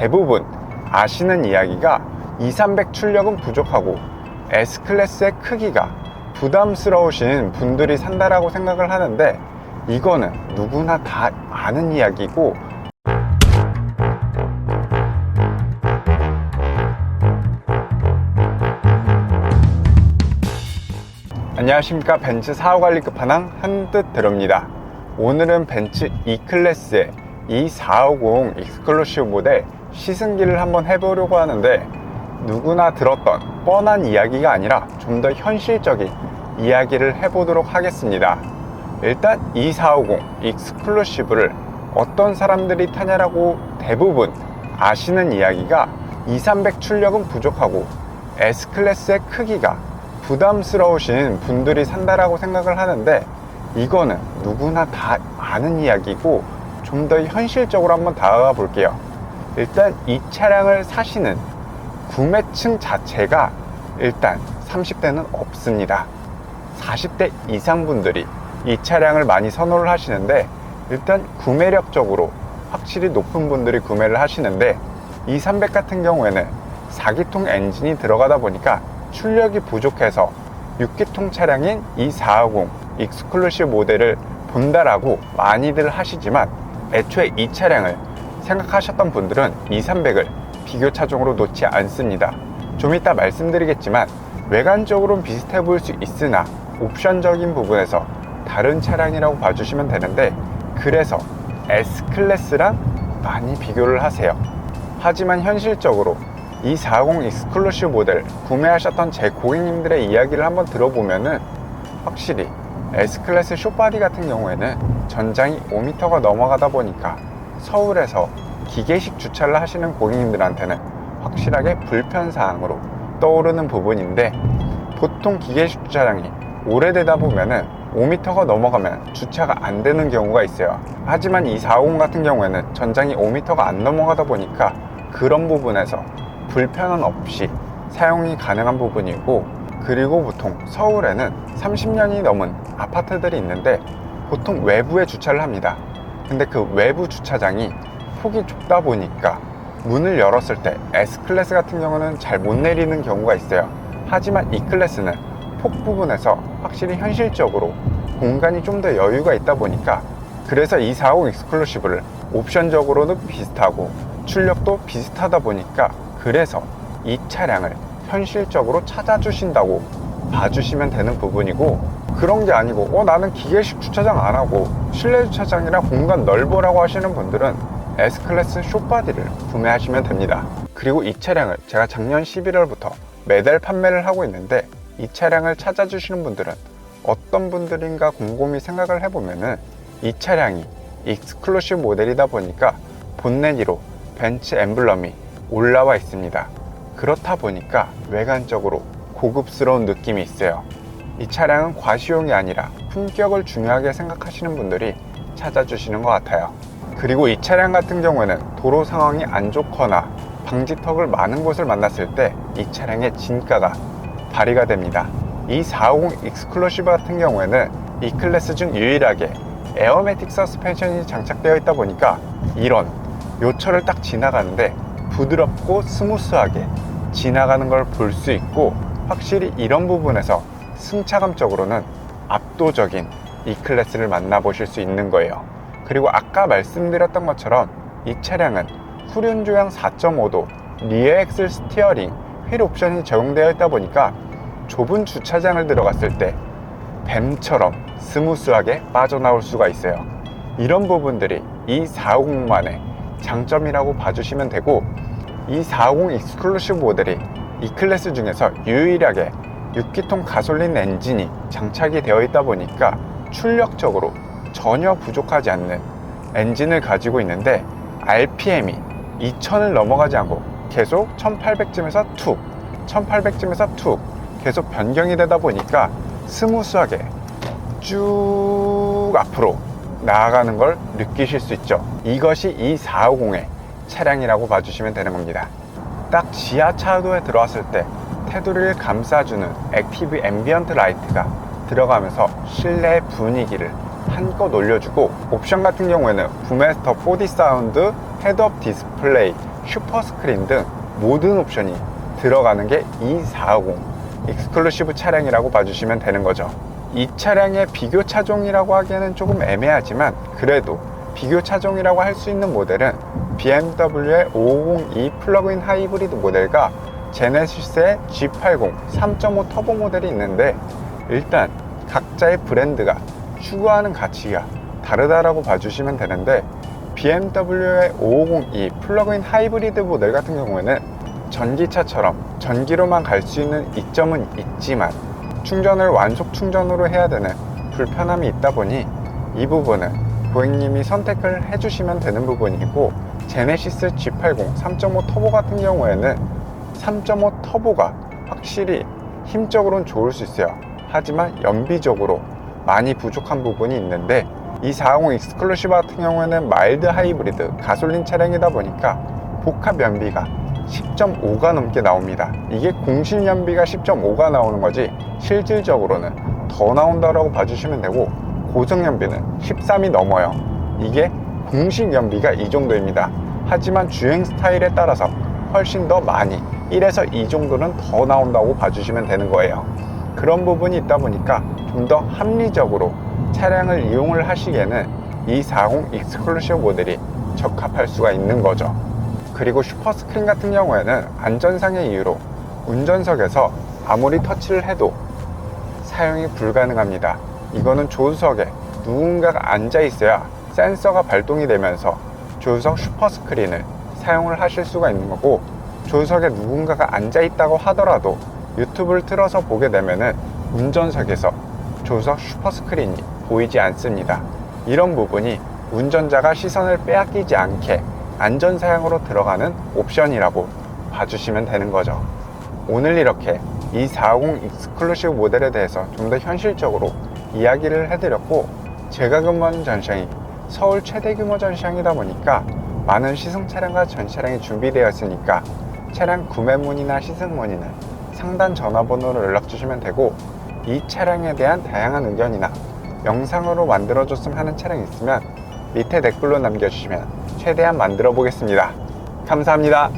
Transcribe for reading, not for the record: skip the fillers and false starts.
대부분 아시는 이야기가 2,300 출력은 부족하고 S클래스의 크기가 부담스러우신 분들이 산다라고 생각을 하는데, 이거는 누구나 다 아는 이야기고, 안녕하십니까. 벤츠 사후관리 끝판왕 한뜻드럽니다. 오늘은 벤츠 E클래스의 E450 익스클루시브 모델 시승기를 한번 해보려고 하는데, 누구나 들었던 뻔한 이야기가 아니라 좀 더 현실적인 이야기를 해보도록 하겠습니다. 일단 E450 익스클루시브를 어떤 사람들이 타냐라고 대부분 아시는 이야기가 2,300 출력은 부족하고 S클래스의 크기가 부담스러우신 분들이 산다라고 생각을 하는데, 이거는 누구나 다 아는 이야기고 좀 더 현실적으로 한번 다가가 볼게요. 일단 이 차량을 사시는 구매층 자체가 일단 30대는 없습니다. 40대 이상 분들이 이 차량을 많이 선호를 하시는데, 일단 구매력적으로 확실히 높은 분들이 구매를 하시는데, E300 같은 경우에는 4기통 엔진이 들어가다 보니까 출력이 부족해서 6기통 차량인 E450 익스클루시브 모델을 본다라고 많이들 하시지만, 애초에 이 차량을 생각하셨던 분들은 E300을 비교 차종으로 놓지 않습니다. 좀 이따 말씀드리겠지만 외관적으로는 비슷해 보일 수 있으나 옵션적인 부분에서 다른 차량이라고 봐주시면 되는데, 그래서 S클래스랑 많이 비교를 하세요. 하지만 현실적으로 E450 익스클루시브 모델 구매하셨던 제 고객님들의 이야기를 한번 들어보면은, 확실히 S클래스 숏바디 같은 경우에는 전장이 5m가 넘어가다 보니까 서울에서 기계식 주차를 하시는 고객님들한테는 확실하게 불편사항으로 떠오르는 부분인데, 보통 기계식 주차장이 오래되다 보면은 5m가 넘어가면 주차가 안 되는 경우가 있어요. 하지만 이 450 같은 경우에는 전장이 5m가 안 넘어가다 보니까 그런 부분에서 불편은 없이 사용이 가능한 부분이고, 그리고 보통 서울에는 30년이 넘은 아파트들이 있는데 보통 외부에 주차를 합니다. 근데 그 외부 주차장이 폭이 좁다 보니까 문을 열었을 때 S클래스 같은 경우는 잘 못 내리는 경우가 있어요. 하지만 E클래스는 폭 부분에서 확실히 현실적으로 공간이 좀 더 여유가 있다 보니까, 그래서 E450 익스클루시브를 옵션적으로는 비슷하고 출력도 비슷하다 보니까, 그래서 이 차량을 현실적으로 찾아주신다고 봐주시면 되는 부분이고, 그런 게 아니고 나는 기계식 주차장 안 하고 실내 주차장이라 공간 넓으라고 하시는 분들은 S클래스 숏바디를 구매하시면 됩니다. 그리고 이 차량을 제가 작년 11월부터 매달 판매를 하고 있는데, 이 차량을 찾아주시는 분들은 어떤 분들인가 곰곰이 생각을 해보면은, 이 차량이 익스클루시브 모델이다 보니까 본넷 위로 벤츠 엠블럼이 올라와 있습니다. 그렇다 보니까 외관적으로 고급스러운 느낌이 있어요. 이 차량은 과시용이 아니라 품격을 중요하게 생각하시는 분들이 찾아주시는 것 같아요. 그리고 이 차량 같은 경우에는 도로 상황이 안 좋거나 방지턱을 많은 곳을 만났을 때 이 차량의 진가가 발휘가 됩니다. 이 450 익스클루시브 같은 경우에는 E클래스 중 유일하게 에어매틱 서스펜션이 장착되어 있다 보니까 이런 요철을 딱 지나가는데 부드럽고 스무스하게 지나가는 걸 볼 수 있고, 확실히 이런 부분에서 승차감적으로는 압도적인 E클래스를 만나보실 수 있는 거예요. 그리고 아까 말씀드렸던 것처럼 이 차량은 후륜 조향 4.5도 리어 엑셀 스티어링 휠 옵션이 적용되어 있다 보니까 좁은 주차장을 들어갔을 때 뱀처럼 스무스하게 빠져나올 수가 있어요. 이런 부분들이 이 450만의 장점이라고 봐주시면 되고, 이 450 익스클루시브 모델이 E클래스 중에서 유일하게 6기통 가솔린 엔진이 장착이 되어 있다 보니까 출력적으로 전혀 부족하지 않는 엔진을 가지고 있는데, RPM이 2000을 넘어가지 않고 계속 1800쯤에서 툭 1800쯤에서 툭 계속 변경이 되다 보니까 스무스하게 쭉 앞으로 나아가는 걸 느끼실 수 있죠. 이것이 이 450의 차량이라고 봐주시면 되는 겁니다. 딱 지하차도에 들어왔을 때 테두리를 감싸주는 액티브 앰비언트 라이트가 들어가면서 실내 분위기를 한껏 올려주고, 옵션 같은 경우에는 부메스터 4D 사운드, 헤드업 디스플레이, 슈퍼스크린 등 모든 옵션이 들어가는 게 E450 익스클루시브 차량이라고 봐주시면 되는 거죠. 이 차량의 비교 차종이라고 하기에는 조금 애매하지만 그래도 비교 차종이라고 할 수 있는 모델은 BMW의 550e 플러그인 하이브리드 모델과 제네시스의 G80 3.5 터보 모델이 있는데, 일단 각자의 브랜드가 추구하는 가치가 다르다라고 봐주시면 되는데, BMW의 550e 플러그인 하이브리드 모델 같은 경우에는 전기차처럼 전기로만 갈 수 있는 이점은 있지만 충전을 완속 충전으로 해야 되는 불편함이 있다 보니 이 부분은 고객님이 선택을 해주시면 되는 부분이고, 제네시스 G80 3.5 터보 같은 경우에는 3.5 터보가 확실히 힘적으로는 좋을 수 있어요. 하지만 연비적으로 많이 부족한 부분이 있는데, 이 450 익스클루시브 같은 경우에는 마일드 하이브리드 가솔린 차량이다 보니까 복합 연비가 10.5가 넘게 나옵니다. 이게 공식 연비가 10.5가 나오는 거지 실질적으로는 더 나온다라고 봐주시면 되고, 고정 연비는 13이 넘어요. 이게 공식 연비가 이 정도입니다. 하지만 주행 스타일에 따라서 훨씬 더 많이 1에서 2 정도는 더 나온다고 봐주시면 되는 거예요. 그런 부분이 있다 보니까 좀 더 합리적으로 차량을 이용을 하시기에는 이 450 익스클루시브 모델이 적합할 수가 있는 거죠. 그리고 슈퍼스크린 같은 경우에는 안전상의 이유로 운전석에서 아무리 터치를 해도 사용이 불가능합니다. 이거는 조수석에 누군가가 앉아 있어야 센서가 발동이 되면서 조수석 슈퍼스크린을 사용을 하실 수가 있는 거고, 조수석에 누군가가 앉아 있다고 하더라도 유튜브를 틀어서 보게 되면은 운전석에서 조수석 슈퍼스크린이 보이지 않습니다. 이런 부분이 운전자가 시선을 빼앗기지 않게 안전사양으로 들어가는 옵션이라고 봐주시면 되는 거죠. 오늘 이렇게 이 450 익스클루시브 모델에 대해서 좀 더 현실적으로 이야기를 해드렸고, 제가 근무하는 전시장이 서울 최대 규모 전시장이다 보니까 많은 시승 차량과 전시차량이 준비되어 있으니까 차량 구매 문의나 시승 문의는 상단 전화번호로 연락 주시면 되고, 이 차량에 대한 다양한 의견이나 영상으로 만들어줬으면 하는 차량이 있으면 밑에 댓글로 남겨주시면 최대한 만들어 보겠습니다. 감사합니다.